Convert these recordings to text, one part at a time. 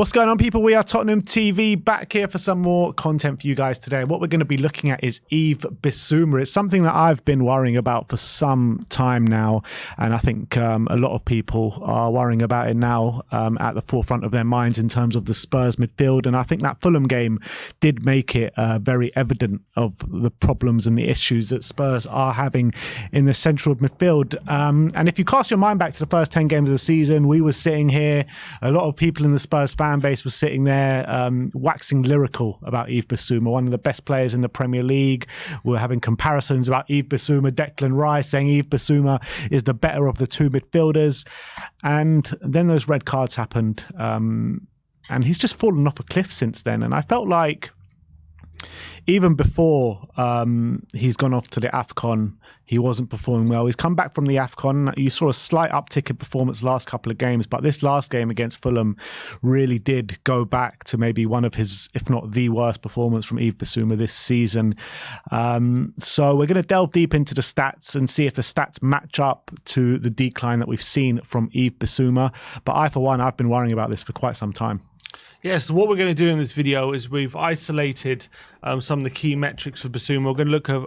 What's going on, people? We are Tottenham TV, back here for some more content for you guys today. What we're going to be looking at is Yves Bissouma. It's something that I've been worrying about for some time now, and I think a lot of people are worrying about it now at the forefront of their minds in terms of the Spurs midfield. And I think that Fulham game did make it very evident of the problems and the issues that Spurs are having in the central midfield. And if you cast your mind back to the first 10 games of the season, we were sitting here, a lot of people in the Spurs fan base was sitting there waxing lyrical about Yves Bissouma, one of the best players in the Premier League. We were having comparisons about Yves Bissouma, Declan Rice, saying Yves Bissouma is the better of the two midfielders. And then those red cards happened, and he's just fallen off a cliff since then. And I felt like even before he's gone off to the AFCON, he wasn't performing well. He's come back from the AFCON. You saw a slight uptick in performance last couple of games, but this last game against Fulham really did go back to maybe one of his, if not the worst performance from Yves Bissouma this season. So we're going to delve deep into the stats and see if the stats match up to the decline that we've seen from Yves Bissouma. But I, for one, I've been worrying about this for quite some time. Yes, so what we're going to do in this video is we've isolated some of the key metrics for Bissouma. We're going to look at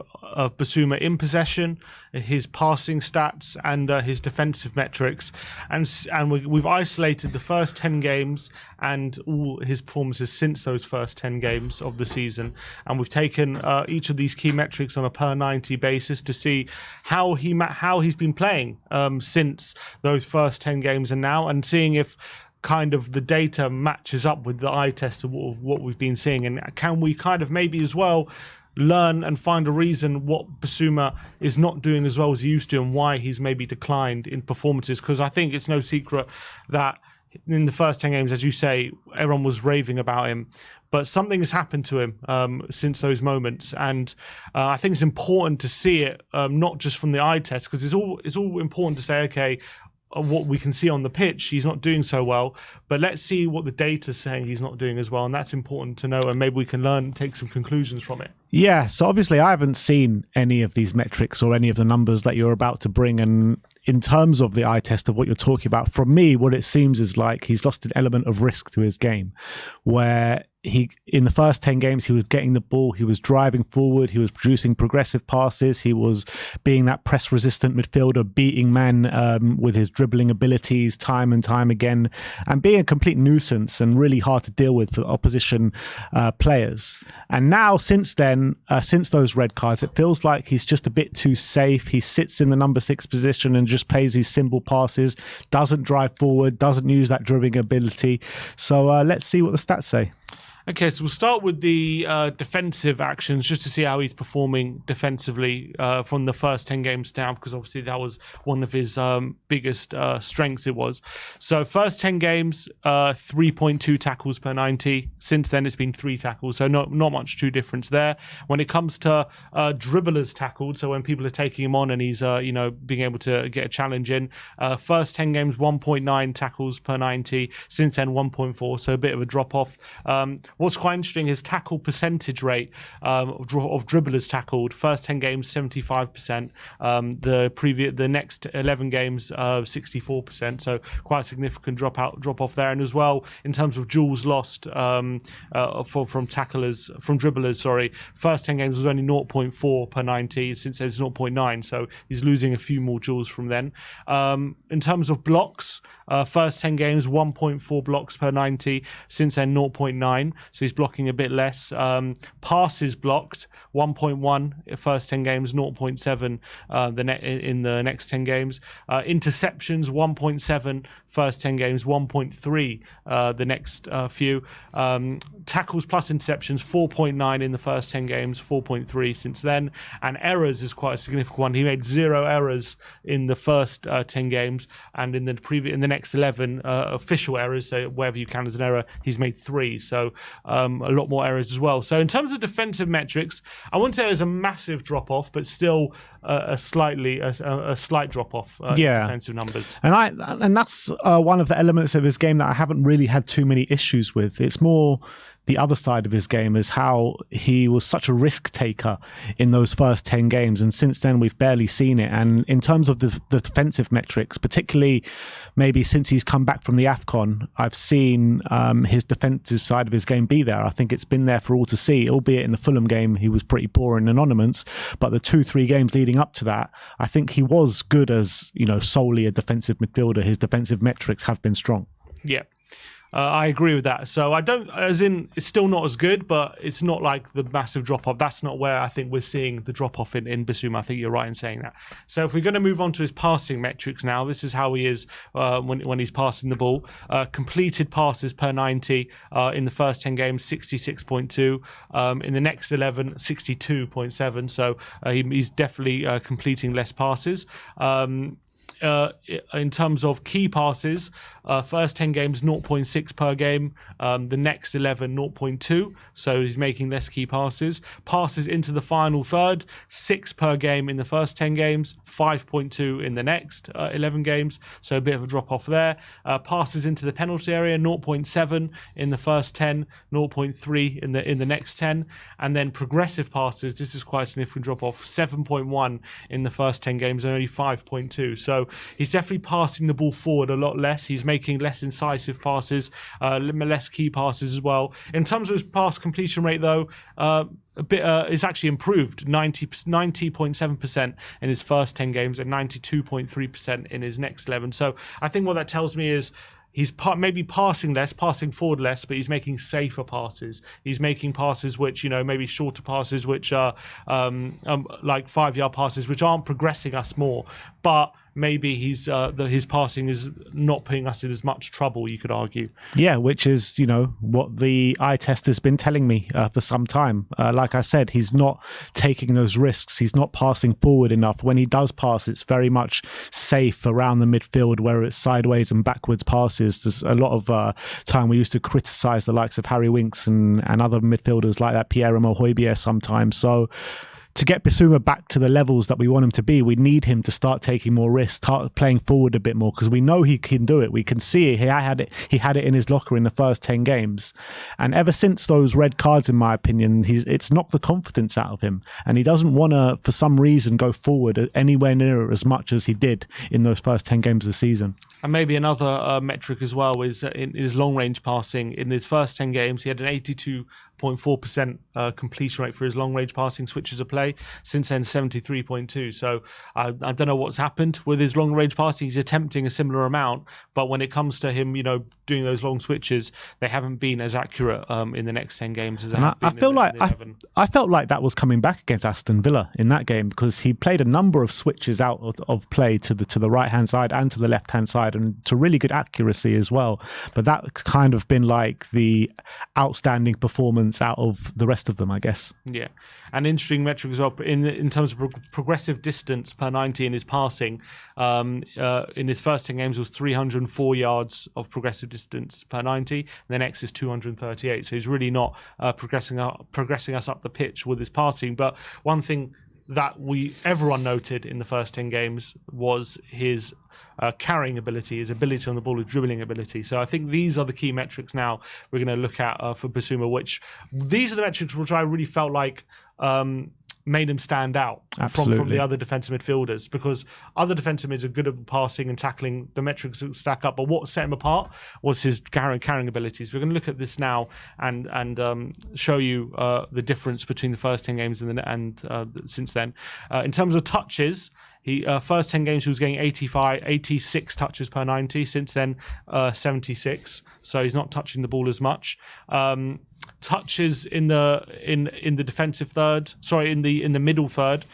Bissouma in possession, his passing stats, and his defensive metrics. And we've isolated the first 10 games and all his performances since those first 10 games of the season. And we've taken each of these key metrics on a per 90 basis to see how he's been playing since those first 10 games and now, and seeing if kind of the data matches up with the eye test of what we've been seeing, and can we kind of maybe as well learn and find a reason what Bissouma is not doing as well as he used to and why he's maybe declined in performances. Because I think it's no secret that in the first 10 games, as you say, everyone was raving about him, but something has happened to him since those moments, and I think it's important to see it not just from the eye test, because it's all important to say, okay, what we can see on the pitch, he's not doing so well, but let's see what the data's saying he's not doing as well, and that's important to know, and maybe we can learn, take some conclusions from it. Yeah, so obviously I haven't seen any of these metrics or any of the numbers that you're about to bring, and in terms of the eye test of what you're talking about, from me, what it seems is like he's lost an element of risk to his game, where in the first 10 games, he was getting the ball, he was driving forward, he was producing progressive passes, he was being that press-resistant midfielder, beating men with his dribbling abilities time and time again, and being a complete nuisance and really hard to deal with for the opposition players. And now, since then, since those red cards, it feels like he's just a bit too safe. He sits in the number 6 position and just plays these simple passes, doesn't drive forward, doesn't use that dribbling ability. So let's see what the stats say. Okay, so we'll start with the defensive actions just to see how he's performing defensively from the first 10 games down, because obviously that was one of his biggest strengths it was. So first 10 games, 3.2 tackles per 90. Since then, it's been 3 tackles, so not much true difference there. When it comes to dribblers tackled, so when people are taking him on and he's being able to get a challenge in, first 10 games, 1.9 tackles per 90. Since then, 1.4, so a bit of a drop off. What's quite interesting is tackle percentage rate of dribblers tackled. First 10 games, 75%. The next 11 games, 64%. So quite a significant drop off there. And as well, in terms of duels lost from dribblers. Sorry, first 10 games was only 0.4 per 90. Since then, it's 0.9. So he's losing a few more duels from then. In terms of blocks, first 10 games, 1.4 blocks per 90. Since then, 0.9. So he's blocking a bit less. Passes blocked, 1.1 first 10 games, 0.7 in the next 10 games. Interceptions, 1.7 first 10 games, 1.3 the next few. Tackles plus interceptions, 4.9 in the first 10 games, 4.3 since then. And errors is quite a significant one. He made 0 errors in the first 10 games, and in the next 11 official errors, so wherever you count as an error, he's made 3. So a lot more errors as well. So in terms of defensive metrics, I wouldn't say there's a massive drop off, but still a slight drop off in defensive numbers. And that's one of the elements of his game that I haven't really had too many issues with. It's more the other side of his game is how he was such a risk taker in those first 10 games. And since then, we've barely seen it. And in terms of the defensive metrics, particularly maybe since he's come back from the AFCON, I've seen his defensive side of his game be there. I think it's been there for all to see, albeit in the Fulham game, he was pretty poor and anonymous. But the 2-3 games leading up to that, I think he was good as, solely a defensive midfielder. His defensive metrics have been strong. Yeah. I agree with that. So it's still not as good, but it's not like the massive drop off. That's not where I think we're seeing the drop off in Bissouma. I think you're right in saying that. So if we're going to move on to his passing metrics now, this is how he is when he's passing the ball. Completed passes per 90 in the first 10 games, 66.2. In the next 11, 62.7. So he's definitely completing less passes. In terms of key passes, first 10 games 0.6 per game, the next 11 0.2, so he's making less key passes. Passes into the final third, 6 per game in the first 10 games, 5.2 in the next 11 games, so a bit of a drop off there. Passes into the penalty area, 0.7 in the first 10, 0.3 in the next 10, and then progressive passes, this is quite a significant drop off, 7.1 in the first 10 games and only 5.2. So he's definitely passing the ball forward a lot less. He's making less incisive passes, less key passes as well. In terms of his pass completion rate, though, it's actually improved, 90.7% in his first 10 games and 92.3% in his next 11. So I think what that tells me is he's maybe passing forward less, but he's making safer passes. He's making passes which, maybe shorter passes, which are like 5-yard passes, which aren't progressing us more. But maybe his passing is not putting us in as much trouble, you could argue. Yeah, which is, what the eye test has been telling me for some time. Like I said, he's not taking those risks. He's not passing forward enough. When he does pass, it's very much safe around the midfield, where it's sideways and backwards passes. There's a lot of time we used to criticise the likes of Harry Winks and other midfielders like that, Pierre-Emile Højbjerg sometimes. So to get Bissouma back to the levels that we want him to be, we need him to start taking more risks, start playing forward a bit more, because we know he can do it. We can see it. He had it in his locker in the first 10 games. And ever since those red cards, in my opinion, it's knocked the confidence out of him. And he doesn't want to, for some reason, go forward anywhere near as much as he did in those first 10 games of the season. And maybe another metric as well is in his long-range passing. In his first 10 games, he had an 82.4% completion rate for his long-range passing switches of play. Since then, 73.2. So I don't know what's happened with his long-range passing. He's attempting a similar amount, but when it comes to him, doing those long switches, they haven't been as accurate in the next 10 games as they have been. I felt like that was coming back against Aston Villa in that game, because he played a number of switches out of play to the right-hand side and to the left-hand side, and to really good accuracy as well. But that's kind of been like the outstanding performance out of the rest of them, I guess. Yeah, an interesting metric as well in terms of progressive distance per 90 in his passing. In his first 10 games, it was 304 yards of progressive distance per 90. The next is 238. So he's really not progressing us up the pitch with his passing. But one thing that everyone noted in the first 10 games was his carrying ability, his ability on the ball, his dribbling ability. So I think these are the key metrics now we're going to look at for Bissouma, these are the metrics which I really felt like made him stand out from the other defensive midfielders, because other defensive mids are good at passing and tackling. The metrics stack up, but what set him apart was his carrying abilities. We're going to look at this now and show you the difference between the first 10 games and since then. In terms of touches, he first 10 games he was getting 86 touches per 90. Since then, 76. So he's not touching the ball as much. Touches in the defensive third, in the middle third.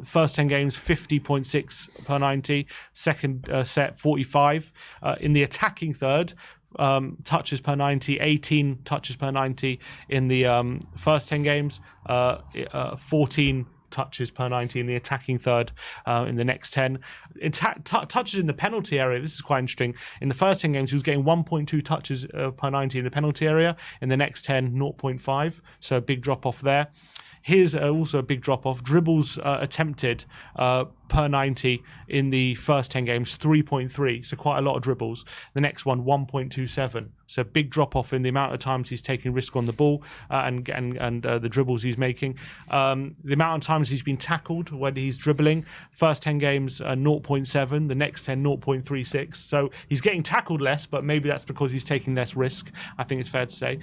First 10 games, 50.6 per 90. Second set, 45. In the attacking third, touches per 90, 18 touches per 90 in the first 10 games, 14 touches per 90 in the attacking third in the next 10. Touches in the penalty area, this is quite interesting. In the first 10 games, he was getting 1.2 touches per 90 in the penalty area. In the next 10, 0.5. So a big drop off there. Here's also a big drop off. Dribbles attempted per 90 in the first 10 games, 3.3, so quite a lot of dribbles. The next one, 1.27. So big drop off in the amount of times he's taking risk on the ball and the dribbles he's making. The amount of times he's been tackled when he's dribbling, first 10 games 0.7, the next 10 0.36. So he's getting tackled less, but maybe that's because he's taking less risk. I think it's fair to say.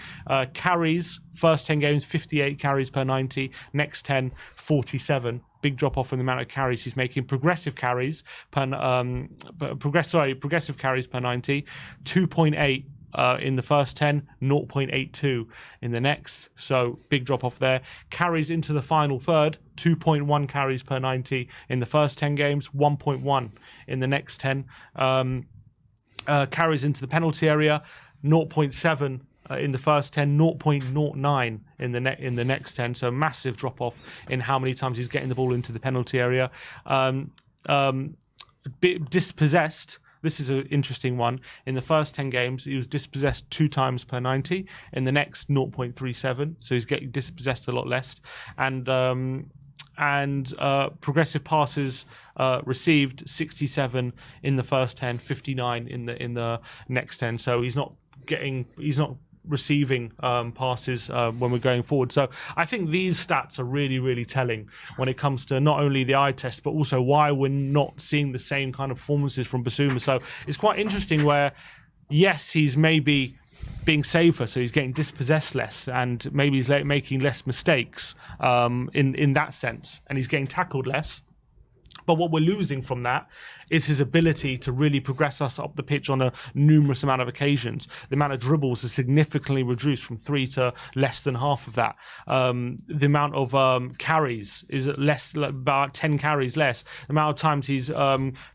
Carries, first 10 games 58 carries per 90, next 10 47. Big drop off in the amount of carries he's making. Progressive carries per progressive carries per 90, 2.8 in the first 10, 0.82 in the next. So big drop off there. Carries into the final third, 2.1 carries per 90 in the first 10 games, 1.1 in the next 10. Carries into the penalty area, 0.7 in the first 10, 0.09 in the next 10. So massive drop off in how many times he's getting the ball into the penalty area. Dispossessed. This is an interesting one. In the first 10 games, he was dispossessed 2 times per 90. In the next, 0.37. So he's getting dispossessed a lot less. And progressive passes received 67 in the first 10, 59 in the next 10. So he's not receiving passes when we're going forward. So I think these stats are really, really telling when it comes to not only the eye test, but also why we're not seeing the same kind of performances from Bissouma. So it's quite interesting where, yes, he's maybe being safer, so he's getting dispossessed less, and maybe he's making less mistakes in that sense, and he's getting tackled less. But what we're losing from that is his ability to really progress us up the pitch on a numerous amount of occasions. The amount of dribbles is significantly reduced from 3 to less than half of that. The amount of carries is less, about 10 carries less. The amount of times he's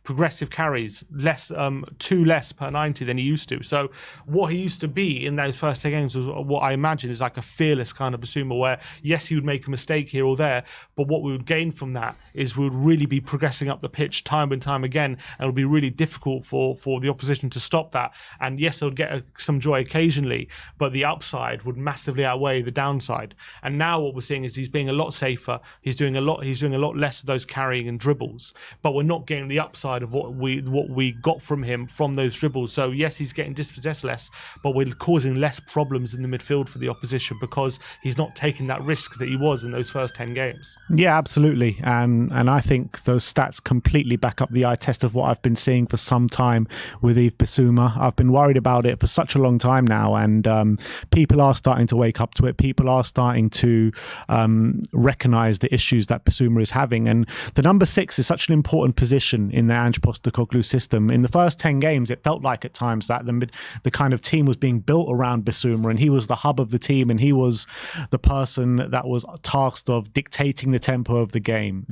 progressive carries, less, 2 less per 90 than he used to. So what he used to be in those first 10 games was what I imagine is like a fearless kind of Bissouma, where yes, he would make a mistake here or there, but what we would gain from that is we would really be progressing up the pitch time and time again, and it would be really difficult for the opposition to stop that. And yes, they would get some joy occasionally, but the upside would massively outweigh the downside. And now what we're seeing is he's being a lot safer. He's doing a lot less of those carrying and dribbles, but we're not getting the upside of what we got from him from those dribbles. So yes, he's getting dispossessed less, but we're causing less problems in the midfield for the opposition because he's not taking that risk that he was in those first 10 games. Yeah, absolutely. And I think those stats completely back up the eye test of what I've been seeing for some time with Yves Bissouma. I've been worried about it for such a long time now, and people are starting to wake up to it. People are starting to recognise the issues that Bissouma is having. And the number 6 is such an important position in the Ange Postecoglou system. In the first 10 games, it felt like at times that the kind of team was being built around Bissouma, and he was the hub of the team, and he was the person that was tasked of dictating the tempo of the game,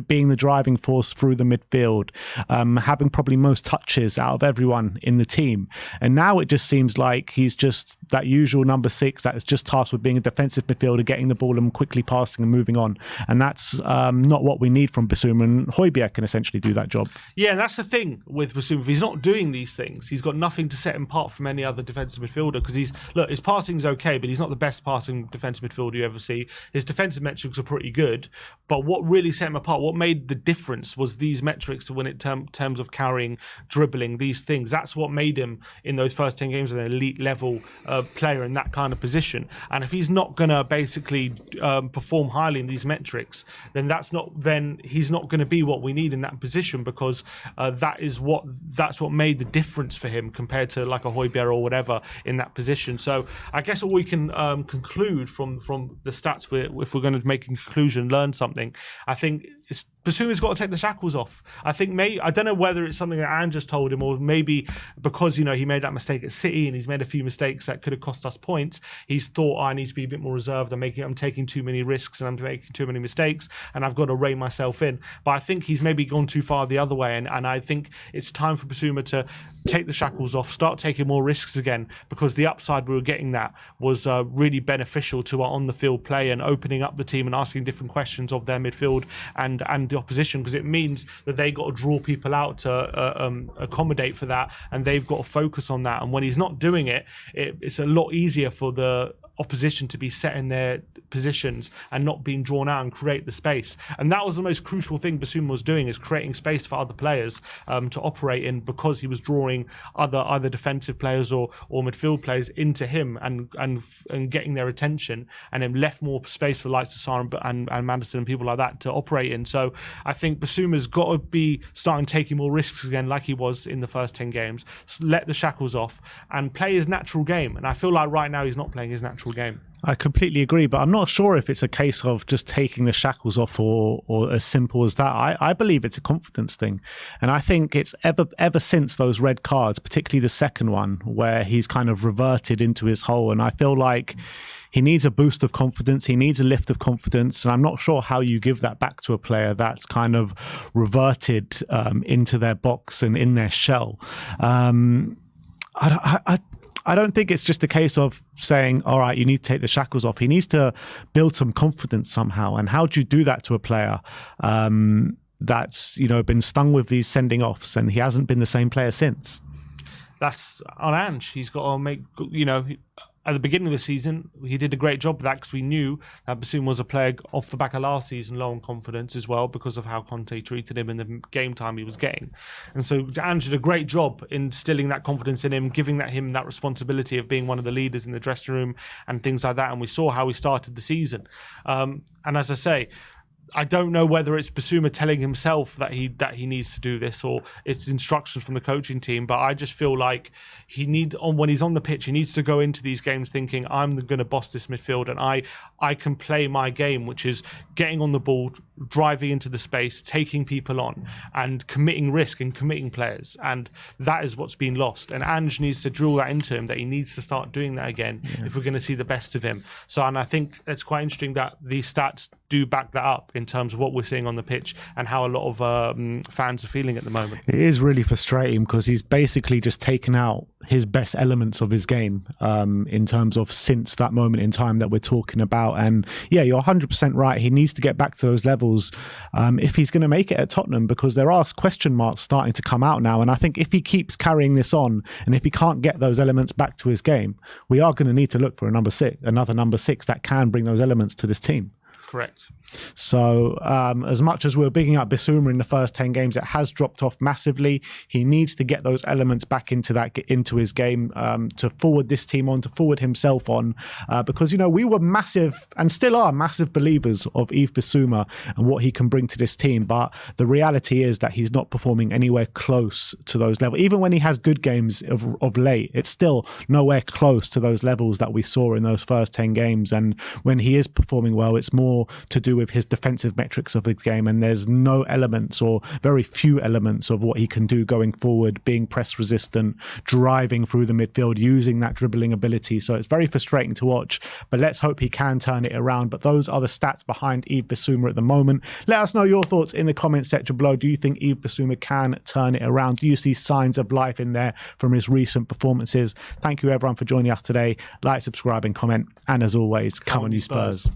being the driving force through the midfield, having probably most touches out of everyone in the team. And now it just seems like he's just that usual number 6 that is just tasked with being a defensive midfielder, getting the ball and quickly passing and moving on. And that's not what we need from Bissouma, and Højbjerg can essentially do that job. Yeah, and that's the thing with Bissouma. If he's not doing these things, he's got nothing to set him apart from any other defensive midfielder, because his passing's okay, but he's not the best passing defensive midfielder you ever see. His defensive metrics are pretty good, but what really set him apart, what made the difference, was these metrics when it terms of carrying, dribbling, these things. That's what made him in those first 10 games an elite level player in that kind of position. And if he's not going to basically perform highly in these metrics, then he's not going to be what we need in that position, because that's what made the difference for him compared to like a Højbjerg or whatever in that position. So I guess all we can conclude from the stats, if we're going to make a conclusion, learn something, I think Bissouma's got to take the shackles off. I think I don't know whether it's something that Ange just told him, or maybe because he made that mistake at City and he's made a few mistakes that could have cost us points. He's thought, I need to be a bit more reserved. I'm taking too many risks and I'm making too many mistakes, and I've got to rein myself in. But I think he's maybe gone too far the other way, and I think it's time for Bissouma to take the shackles off, start taking more risks again, because the upside we were getting that was really beneficial to our on the field play and opening up the team and asking different questions of their midfield and the opposition, because it means that they got to draw people out to accommodate for that, and they've got to focus on that. And when he's not doing it, it's a lot easier for the opposition to be set in their positions and not being drawn out and create the space. And that was the most crucial thing Bissouma was doing, is creating space for other players to operate in, because he was drawing other defensive players or midfield players into him and getting their attention, and then left more space for the likes of Sarr and Maddison and people like that to operate in. So I think Bissouma's got to be starting taking more risks again, like he was in the first 10 games, let the shackles off and play his natural game. And I feel like right now he's not playing his natural game. I completely agree, but I'm not sure if it's a case of just taking the shackles off or as simple as that. I believe it's a confidence thing. And I think it's ever since those red cards, particularly the second one, where he's kind of reverted into his hole. And I feel like he needs a boost of confidence. He needs a lift of confidence. And I'm not sure how you give that back to a player that's kind of reverted into their box and in their shell. I don't think it's just a case of saying, all right, you need to take the shackles off. He needs to build some confidence somehow. And how do you do that to a player that's, been stung with these sending offs, and he hasn't been the same player since? That's on Ange. He's got to make, at the beginning of the season, he did a great job of that, because we knew that Bissouma was a player off the back of last season low on confidence as well, because of how Conte treated him and the game time he was getting. And so Ange did a great job instilling that confidence in him, giving him that responsibility of being one of the leaders in the dressing room and things like that. And we saw how he started the season. And as I say, I don't know whether it's Bissouma telling himself that he needs to do this, or it's instructions from the coaching team. But I just feel like when he's on the pitch, he needs to go into these games thinking, I'm going to boss this midfield, and I can play my game, which is getting on the ball, driving into the space, taking people on, and committing risk and committing players. And that is what's been lost. And Ange needs to drill that into him, that he needs to start doing that again if we're going to see the best of him. And I think it's quite interesting that these stats do back that up in terms of what we're seeing on the pitch and how a lot of fans are feeling at the moment. It is really frustrating, because he's basically just taken out his best elements of his game in terms of since that moment in time that we're talking about. And yeah, you're 100% right. He needs to get back to those levels if he's going to make it at Tottenham, because there are question marks starting to come out now. And I think if he keeps carrying this on, and if he can't get those elements back to his game, we are going to need to look for another number six that can bring those elements to this team. Correct. So as much as we're bigging up Bissouma in the first 10 games, it has dropped off massively. He needs to get those elements back into his game to forward this team on, to forward himself on, because we were massive and still are massive believers of Yves Bissouma and what he can bring to this team. But the reality is that he's not performing anywhere close to those levels. Even when he has good games of late, it's still nowhere close to those levels that we saw in those first 10 games. And when he is performing well, it's more to do with his defensive metrics of his game, and there's no elements, or very few elements, of what he can do going forward, being press resistant, driving through the midfield, using that dribbling ability. So it's very frustrating to watch, but let's hope he can turn it around. But those are the stats behind Yves Bissouma at the moment. Let us know your thoughts in the comment section below. Do you think Yves Bissouma can turn it around? Do you see signs of life in there from his recent performances? Thank you everyone for joining us today. Like, subscribe and comment, and as always, come on you Spurs.